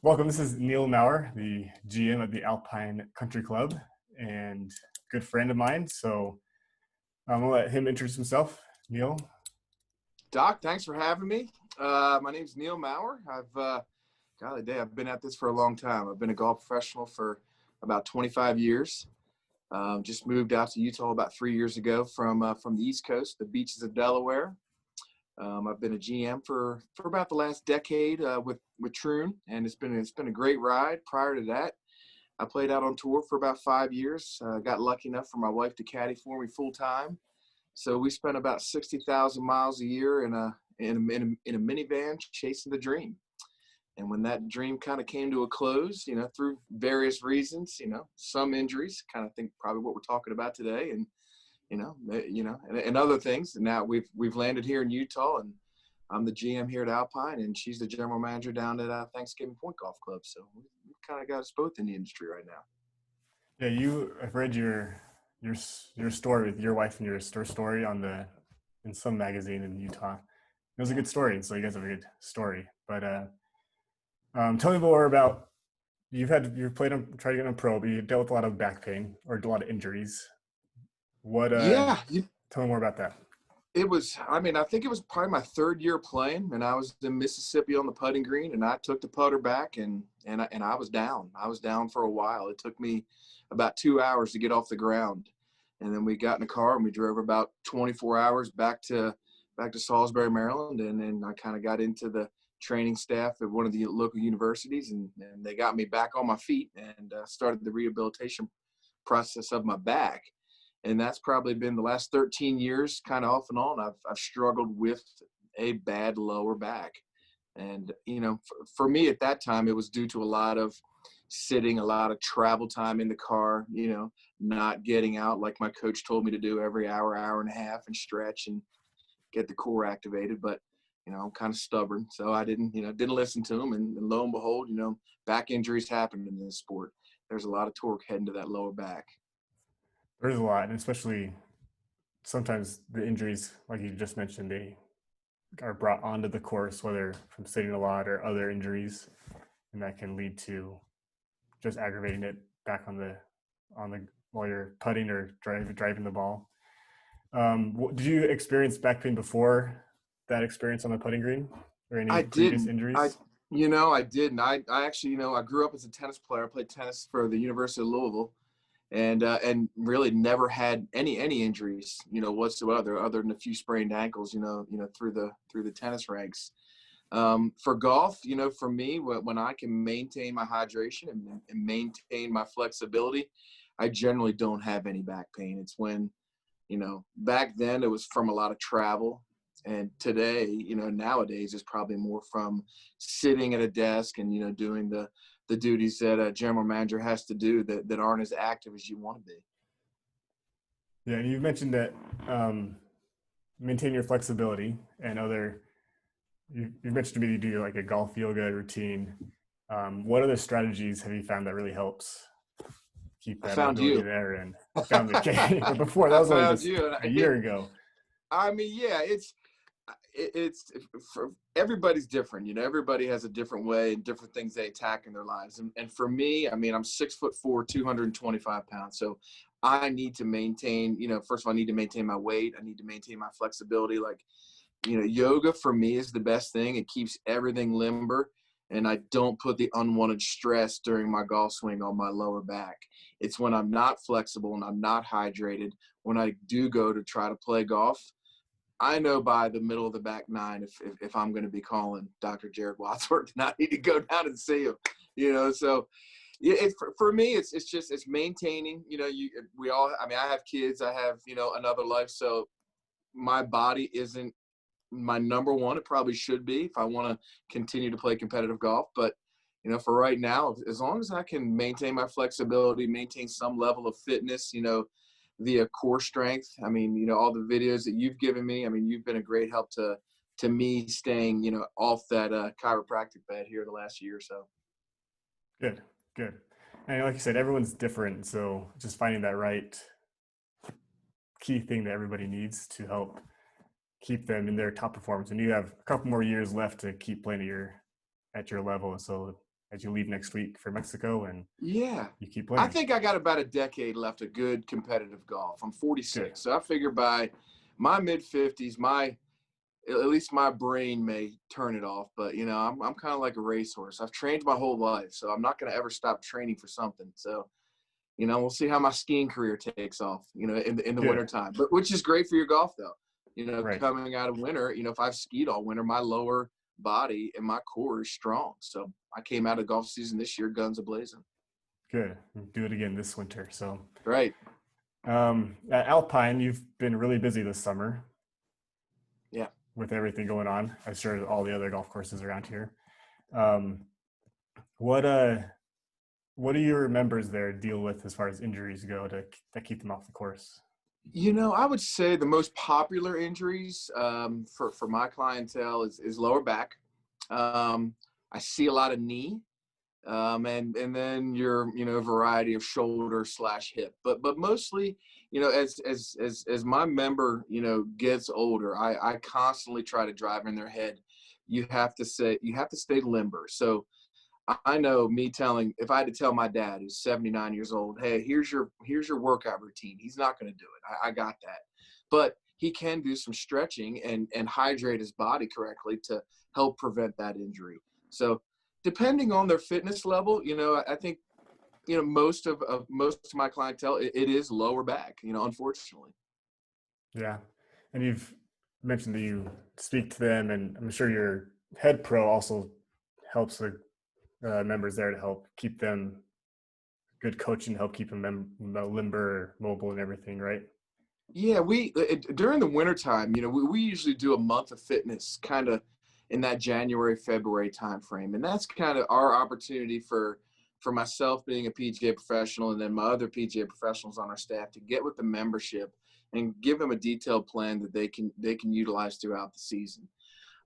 Welcome. This is Neil Maurer, the GM at the Alpine Country Club and good friend of mine. So I'm going to let him introduce himself. Neil. Doc, thanks for having me. My name's Neil Maurer. I've been at this for a long time. I've been a golf professional for about 25 years. Just moved out to Utah about 3 years ago from the East Coast, the beaches of Delaware. I've been a GM for about the last decade with Troon, and it's been a great ride. Prior to that, I played out on tour for about 5 years. Got lucky enough for my wife to caddy for me full time. So we spent about 60,000 miles a year in a minivan chasing the dream. And when that dream kind of came to a close, through various reasons, some injuries, kind of think probably what we're talking about today, and and other things. And now we've landed here in Utah, and I'm the GM here at Alpine, and she's the general manager down at Thanksgiving Point Golf Club. So we've kind of got us both in the industry right now. Yeah, I've read your story with your wife and your story in some magazine in Utah. It was a good story, so you guys have a good story. But tell me more about you've tried to get on pro, but you dealt with a lot of back pain or a lot of injuries. Tell me more about that. I think it was probably my third year playing, and I was in Mississippi on the putting green, and I took the putter back, and I was down. I was down for a while. It took me about 2 hours to get off the ground, and then we got in a car and we drove about 24 hours back to Salisbury, Maryland, and then I kind of got into the training staff at one of the local universities, and they got me back on my feet and started the rehabilitation process of my back. And that's probably been the last 13 years, kind of off and on. I've struggled with a bad lower back. And, for me at that time, it was due to a lot of sitting, a lot of travel time in the car, not getting out like my coach told me to do every hour and a half, and stretch and get the core activated. But, I'm kind of stubborn. So I didn't listen to him. And lo and behold, back injuries happen in this sport. There's a lot of torque heading to that lower back. There's a lot, and especially sometimes the injuries, like you just mentioned, they are brought onto the course, whether from sitting a lot or other injuries, and that can lead to just aggravating it back on the while you're putting or driving the ball. Did you experience back pain before that experience on the putting green, or any previous injuries? I didn't. I actually, I grew up as a tennis player. I played tennis for the University of Louisville. And really never had any injuries, whatsoever, other than a few sprained ankles, through the tennis ranks. For golf, for me, when I can maintain my hydration and maintain my flexibility, I generally don't have any back pain. It's when, back then it was from a lot of travel. And today, nowadays it's probably more from sitting at a desk and, doing the duties that a general manager has to do that aren't as active as you want to be. Yeah, and you mentioned that maintain your flexibility and you mentioned to me you do like a golf yoga routine. What other strategies have you found that really helps keep that mobility there? And found the but before that was only just a year ago. I mean, yeah, it's for everybody's different. Everybody has a different way and different things they attack in their lives. And for me, I'm 6'4", 225 pounds. So I need to maintain, first of all, I need to maintain my weight. I need to maintain my flexibility. Like, yoga for me is the best thing. It keeps everything limber, and I don't put the unwanted stress during my golf swing on my lower back. It's when I'm not flexible and I'm not hydrated, when I do go to try to play golf, I know by the middle of the back nine if I'm going to be calling Dr. Jared Wadsworth and I need to go down and see him, So yeah, for me, it's maintaining. I have kids, I have another life, so my body isn't my number one. It probably should be if I want to continue to play competitive golf, but for right now, as long as I can maintain my flexibility, maintain some level of fitness, via core strength. All the videos that you've given me, you've been a great help to me staying, off that chiropractic bed here the last year or so. Good. And like you said, everyone's different. So just finding that right key thing that everybody needs to help keep them in their top performance. And you have a couple more years left to keep playing at your level. So as you leave next week for Mexico and Yeah. you keep I playing. think I got about a decade left of good competitive golf. I'm 46. Good. So I figure by my mid 50s, at least my brain may turn it off, but I'm kind of like a racehorse. I've trained my whole life, so I'm not going to ever stop training for something. So, we'll see how my skiing career takes off, in the Good. wintertime, but which is great for your golf though. Right. Coming out of winter, if I've skied all winter, my lower body and my core is strong. So I came out of golf season this year, guns a-blazing. Good. Do it again this winter. So, Right. at Alpine, you've been really busy this summer. Yeah. With everything going on, I'm sure all the other golf courses around here. Um, what do your members there deal with as far as injuries go that keep them off the course? I would say the most popular injuries for my clientele is lower back. I see a lot of knee, and then your variety of shoulder/hip, but mostly as my member gets older, I constantly try to drive in their head. You have to stay limber. So I know if I had to tell my dad who's 79 years old, hey, here's your workout routine, he's not going to do it. I got that. But he can do some stretching and hydrate his body correctly to help prevent that injury. So depending on their fitness level, I think, most of my clientele, it is lower back, unfortunately. Yeah. And you've mentioned that you speak to them, and I'm sure your head pro also helps the members there to help keep them good coaching, help keep them limber, mobile, and everything, right? Yeah, during the wintertime, we usually do a month of fitness kind of in that January, February timeframe. And that's kind of our opportunity for myself being a PGA professional, and then my other PGA professionals on our staff, to get with the membership and give them a detailed plan that they can utilize throughout the season.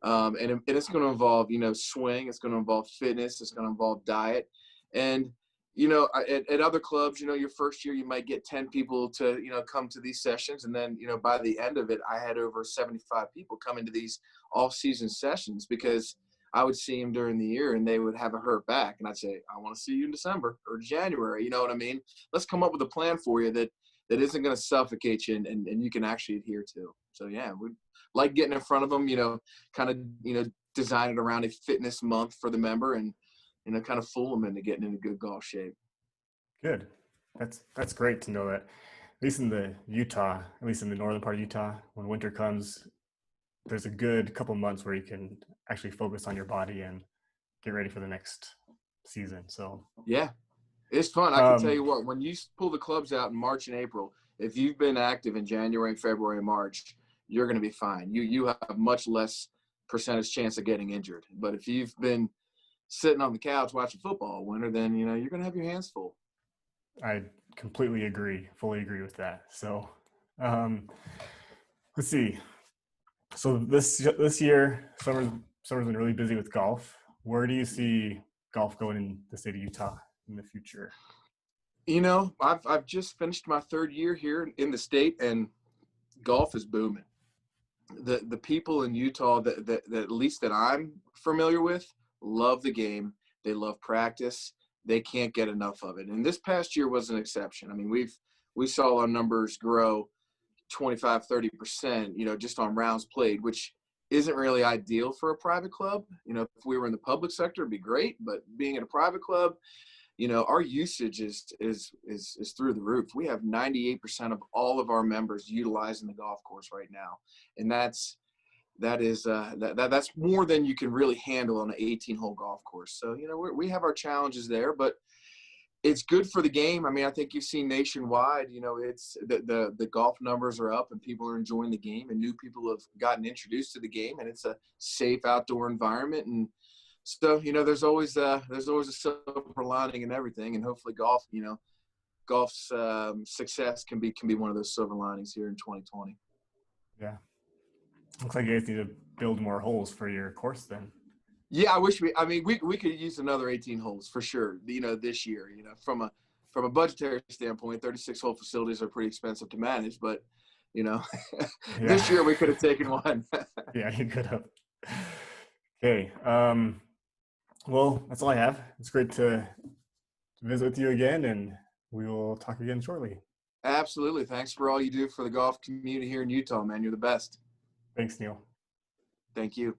And it's going to involve, swing. It's going to involve fitness. It's going to involve diet. And, at other clubs, your first year, you might get 10 people to, come to these sessions. And then, by the end of it, I had over 75 people come into these off-season sessions, because I would see them during the year and they would have a hurt back. And I'd say, I want to see you in December or January. You know what I mean? Let's come up with a plan for you that isn't going to suffocate you and you can actually adhere to. So, yeah, we'd like getting in front of them, kind of, design it around a fitness month for the member and, kind of fool them into getting into good golf shape. Good. That's great to know that. At least in the Utah, at least in the northern part of Utah, when winter comes, there's a good couple months where you can actually focus on your body and get ready for the next season. So yeah, it's fun. I can tell you what, when you pull the clubs out in March and April, if you've been active in January, February, and March, you're going to be fine. You have much less percentage chance of getting injured. But if you've been sitting on the couch watching football all winter, then you're going to have your hands full. I completely agree, fully agree with that. So let's see. So this year, summer's been really busy with golf. Where do you see golf going in the state of Utah in the future? I've just finished my third year here in the state, and golf is booming. The people in Utah that at least that I'm familiar with love the game. They love practice. They can't get enough of it. And this past year was an exception. I mean, we saw our numbers grow 25, 30%, just on rounds played, which isn't really ideal for a private club. If we were in the public sector, it'd be great. But being in a private club, our usage is through the roof. We have 98% of all of our members utilizing the golf course right now. And that's more than you can really handle on an 18-hole golf course. So, we have our challenges there, but it's good for the game. I mean, I think you've seen nationwide, it's the golf numbers are up and people are enjoying the game, and new people have gotten introduced to the game, and it's a safe outdoor environment. And so, there's always a silver lining in everything, and hopefully golf's success can be one of those silver linings here in 2020. Yeah. Looks like you guys need to build more holes for your course then. Yeah, we could use another 18 holes for sure. This year, from a budgetary standpoint, 36-hole facilities are pretty expensive to manage, but this year we could have taken one. Yeah, you could have. Okay. Well, that's all I have. It's great to visit with you again, and we will talk again shortly. Absolutely. Thanks for all you do for the golf community here in Utah, man. You're the best. Thanks, Neil. Thank you.